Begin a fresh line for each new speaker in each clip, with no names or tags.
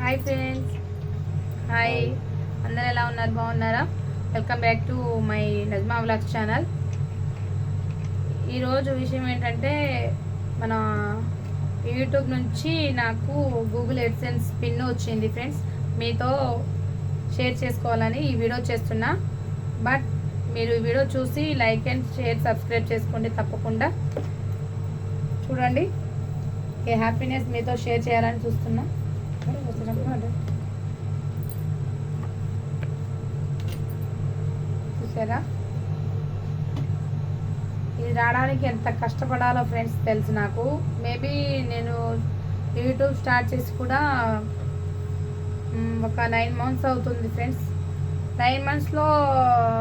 Hi friends, hi. అందరూ ఎలా ఉన్నారు? బాగున్నారా? Welcome back to my Najma vlogs channel. ఈరోజు విషయం ఏంటంటే, మన యూట్యూబ్ నుంచి నాకు గూగుల్ ఎడ్సెన్స్ పిన్ వచ్చింది ఫ్రెండ్స్. మీతో షేర్ చేసుకోవాలని ఈ వీడియో చేస్తున్నా. బట్ మీరు ఈ వీడియో చూసి లైక్ అండ్ షేర్, సబ్స్క్రైబ్ చేసుకోండి తప్పకుండా. చూడండి, ఏ హ్యాపీనెస్ మీతో షేర్ చేయాలని చూస్తున్నా. చూసారా, ఇది రావడానికి ఎంత కష్టపడాలో ఫ్రెండ్స్ తెలుసు నాకు. మేబీ నేను యూట్యూబ్ స్టార్ట్ చేసి కూడా ఒక 9 months అవుతుంది ఫ్రెండ్స్. 9 monthsలో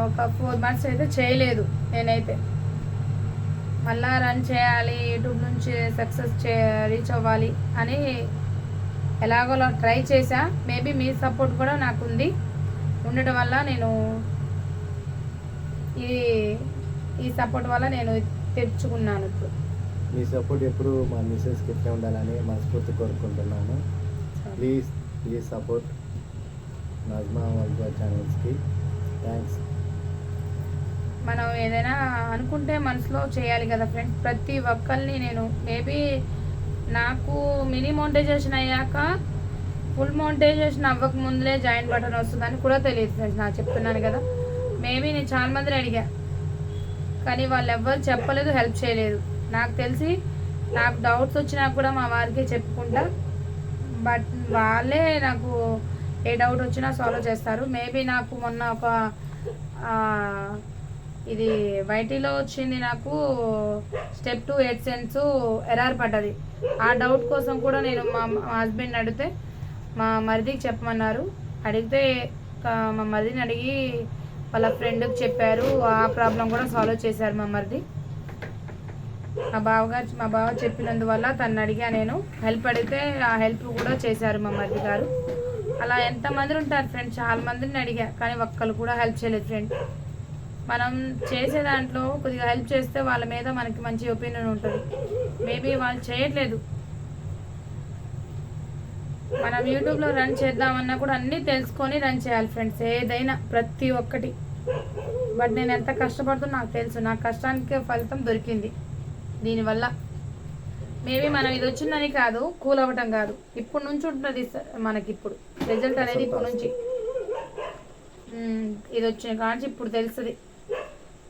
ఒక 4 months అయితే చేయలేదు నేనైతే. మళ్ళా రన్ చేయాలి, యూట్యూబ్ నుంచి సక్సెస్ రీచ్ అవ్వాలి అని ఎలాగోలా ట్రై చేశా. మేబీ మీ సపోర్ట్ కూడా నాకు ఉండటం వల్ల నేను ఈ సపోర్ట్ వల్ల నేను తెచ్చుకున్నాను. ఇప్పుడు
మీ సపోర్ట్ ఎప్పుడు మా మిస్సెస్కి ఇట్లా ఉండాలని మనస్ఫూర్తి కోరుకుంటున్నాను. ప్లీజ్ సపోర్ట్ నజ్మా వ్లాగ్స్ ఛానల్స్కి. థ్యాంక్స్.
మనం ఏదైనా అనుకుంటే మనసులో చేయాలి కదా ఫ్రెండ్స్. ప్రతి ఒక్కరిని నేను మేబీ నాకు మినీ మోనిటైజేషన్ అయ్యాక ఫుల్ మోనిటైజేషన్ అవ్వక ముందులే జాయిన్ బటన్ వస్తుందని కూడా తెలియదు ఫ్రెండ్స్. నాకు చెప్తున్నాను కదా. మేబీ నేను చాలా మందిని అడిగా, కానీ వాళ్ళు ఎవ్వరు చెప్పలేదు, హెల్ప్ చేయలేదు. నాకు తెలిసి నాకు డౌట్స్ వచ్చినా కూడా మా వారికి చెప్పుకుంటా. బట్ వాళ్ళే నాకు ఏ డౌట్ వచ్చినా సాల్వ్ చేస్తారు. మేబీ నాకు మొన్న ఒక ఇది వైటీలో వచ్చింది, నాకు స్టెప్ 2 AdSense ఎర్రర్ పడ్డది. ఆ డౌట్ కోసం కూడా నేను మా హస్బెండ్ అడిగితే మా మరిదికి చెప్పమన్నారు. అడిగితే మా మరిదిని అడిగి వాళ్ళ ఫ్రెండ్కి చెప్పారు. ఆ ప్రాబ్లం కూడా సాల్వ్ చేశారు మా మరిది. మా బావ చెప్పినందువల్ల తను అడిగా, నేను హెల్ప్ అడిగితే ఆ హెల్ప్ కూడా చేశారు మా మరిది గారు. అలా ఎంతమంది ఉంటారు ఫ్రెండ్స్, చాలా మందిని అడిగా, కానీ ఒక్కరు కూడా హెల్ప్ చేయలేదు ఫ్రెండ్. మనం చేసే దాంట్లో కొద్దిగా హెల్ప్ చేస్తే వాళ్ళ మీద మనకి మంచి ఒపీనియన్ ఉంటుంది. మేబీ వాళ్ళు చేయట్లేదు. మనం యూట్యూబ్లో రన్ చేద్దామన్నా కూడా అన్నీ తెలుసుకొని రన్ చేయాలి ఫ్రెండ్స్, ఏదైనా ప్రతి ఒక్కటి. బట్ నేను ఎంత కష్టపడుతున్నా నాకు తెలుసు. నా కష్టానికి ఫలితం దొరికింది దీనివల్ల. మేబీ మనం ఇది వచ్చిందని కాదు, కూల్ అవ్వటం కాదు, ఇప్పుడు నుంచి ఉంటుంది మనకి. ఇప్పుడు రిజల్ట్ అనేది ఇప్పుడు నుంచి, ఇది వచ్చిన కానీ ఇప్పుడు తెలుస్తుంది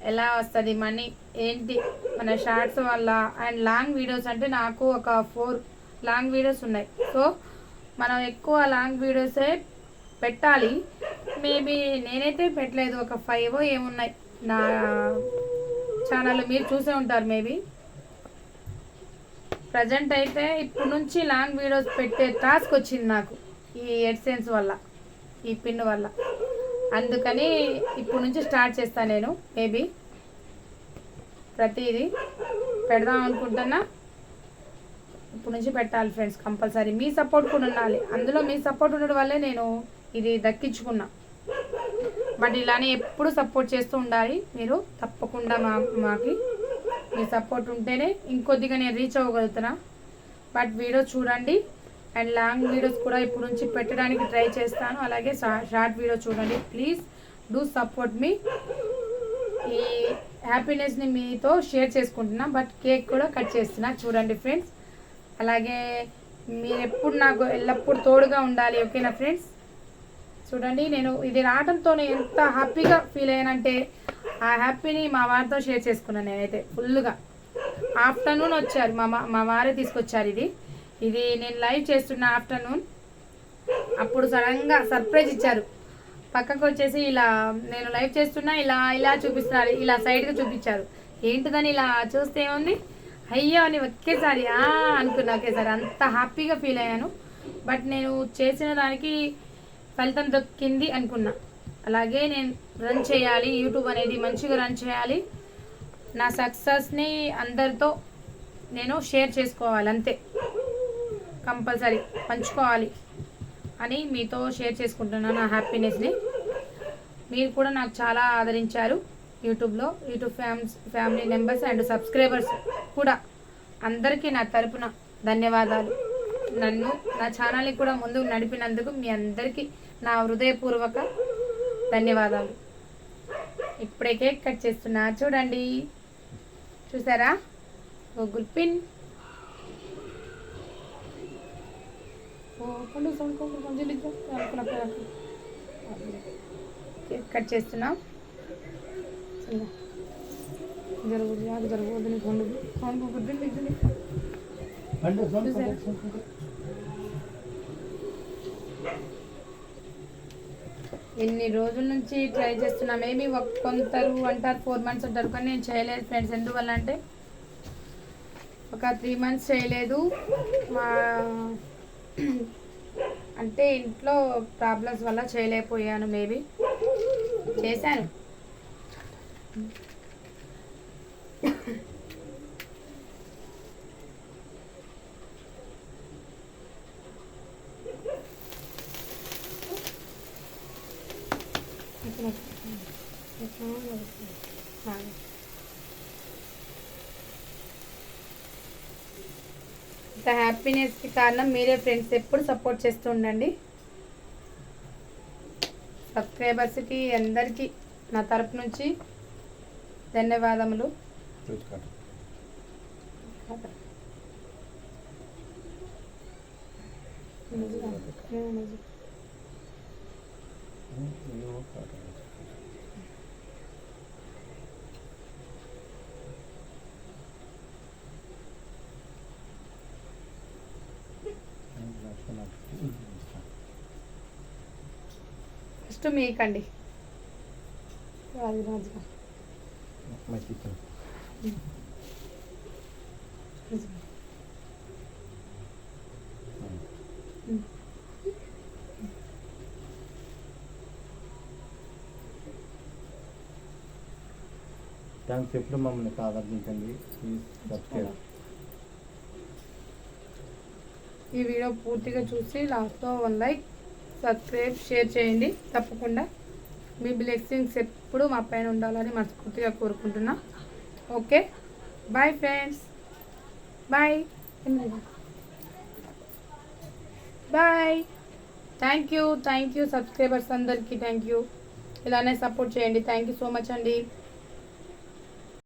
ఎలా వస్తుంది మనీ ఏంటి మన షార్ట్స్ వల్ల. అండ్ లాంగ్ వీడియోస్ అంటే నాకు ఒక 4 లాంగ్ వీడియోస్ ఉన్నాయి. సో మనం ఎక్కువ లాంగ్ వీడియోసే పెట్టాలి. మేబీ నేనైతే పెట్టలేదు, ఒక 5 ఏమున్నాయి నా ఛానల్, మీరు చూసే ఉంటారు మేబీ. ప్రజెంట్ అయితే ఇప్పుడు నుంచి లాంగ్ వీడియోస్ పెట్టే టాస్క్ వచ్చింది నాకు ఈ ఎడ్సెన్స్ వల్ల, ఈ పిన్ వల్ల. అందుకని ఇప్పుడు నుంచి స్టార్ట్ చేస్తాను నేను. మేబీ ప్రతిదీ పెడదాం అనుకుంటున్నా. ఇప్పుడు నుంచి పెట్టాలి ఫ్రెండ్స్ కంపల్సరీ. మీ సపోర్ట్ కూడా ఉండాలి. అందులో మీ సపోర్ట్ ఉండడం వల్లే నేను ఇది దక్కించుకున్నా. బట్ ఇలానే ఎప్పుడు సపోర్ట్ చేస్తూ ఉండాలి మీరు తప్పకుండా. మాకి మీ సపోర్ట్ ఉంటేనే ఇంకొద్దిగా నేను రీచ్ అవ్వగలుగుతున్నా. బట్ వీడియో చూడండి, అండ్ లాంగ్ వీడియోస్ కూడా ఇప్పుడు నుంచి పెట్టడానికి ట్రై చేస్తాను. అలాగే షార్ట్ వీడియో చూడండి. ప్లీజ్ డూ సపోర్ట్ మీ. ఈ హ్యాపీనెస్ని మీతో షేర్ చేసుకుంటున్నా. బట్ కేక్ కూడా కట్ చేస్తున్నా చూడండి ఫ్రెండ్స్. అలాగే మీరు ఎప్పుడు నాకు ఎల్లప్పుడు తోడుగా ఉండాలి, ఓకేనా ఫ్రెండ్స్? చూడండి, నేను ఇది రావడంతో ఎంత హ్యాపీగా ఫీల్ అయ్యానంటే ఆ హ్యాపీని మా వారితో షేర్ చేసుకున్నాను నేనైతే ఫుల్గా. ఆఫ్టర్నూన్ వచ్చారు మా వారే తీసుకొచ్చారు. ఇది నేను లైవ్ చేస్తున్న ఆఫ్టర్నూన్. అప్పుడు సడన్గా సర్ప్రైజ్ ఇచ్చారు. పక్కకు వచ్చేసి ఇలా నేను లైవ్ చేస్తున్నా, ఇలా చూపిస్తున్నారు, ఇలా సైడ్గా చూపించారు. ఏంటిదని ఇలా చూస్తే ఏముంది, అయ్యో అని ఒకేసారి అనుకున్నా. ఒకేసారి అంత హ్యాపీగా ఫీల్ అయ్యాను. బట్ నేను చేసిన దానికి ఫలితం దొక్కింది అనుకున్నా. అలాగే నేను రన్ చేయాలి, యూట్యూబ్ అనేది మంచిగా రన్ చేయాలి. నా సక్సెస్ని అందరితో నేను షేర్ చేసుకోవాలి, అంతే. కంపల్సరీ పంచుకోవాలి అని మీతో షేర్ చేసుకుంటున్నాను నా హ్యాపీనెస్ని. మీరు కూడా నాకు చాలా ఆదరించారు యూట్యూబ్లో. YouTube family members and subscribers కూడా అందరికీ నా తరపున ధన్యవాదాలు. నన్ను నా ఛానల్ని కూడా ముందుకు నడిపినందుకు మీ అందరికీ నా హృదయపూర్వక ధన్యవాదాలు. ఇప్పుడే కేక్ కట్ చేస్తున్నా చూడండి. చూసారా గూగుల్ పిన్. కేక్ కట్ చేస్తున్నాం. ఎన్ని రోజుల నుంచి ట్రై చేస్తున్నా. మేబీ కొందరు అంటారు 4 months అంటారు, కానీ నేను చేయలేదు ఫ్రెండ్స్. ఎందువల్ల అంటే ఒక 3 months చేయలేదు. మా అంటే ఇంట్లో ప్రాబ్లమ్స్ వల్ల చేయలేకపోయాను. మేబీ చేశాను. ఇంత హ్యాపీనెస్కి కారణం మీరే ఫ్రెండ్స్. ఎప్పుడు సపోర్ట్ చేస్తూ ఉండండి. సబ్స్క్రైబర్స్కి అందరికీ నా తరపు నుంచి ధన్యవాదములు. ఫస్ట్ మీకండి రాజుగా
థ్యాంక్స్. ఎప్పుడు మమ్మల్ని ఆదరించండి. Please subscribe.
ఈ వీడియో పూర్తిగా చూసి లాస్ట్లో 1 like, సబ్స్క్రైబ్, షేర్ చేయండి తప్పకుండా. మీ బ్లెస్సింగ్స్ ఎప్పుడు మా పైన ఉండాలని మనస్ఫూర్తిగా కోరుకుంటున్నా. Okay, bye friends. Bye bye. Thank you subscribers అందరికీ థ్యాంక్ యూ. ఇలానే సపోర్ట్ చేయండి. థ్యాంక్ యూ సో మచ్ అండి.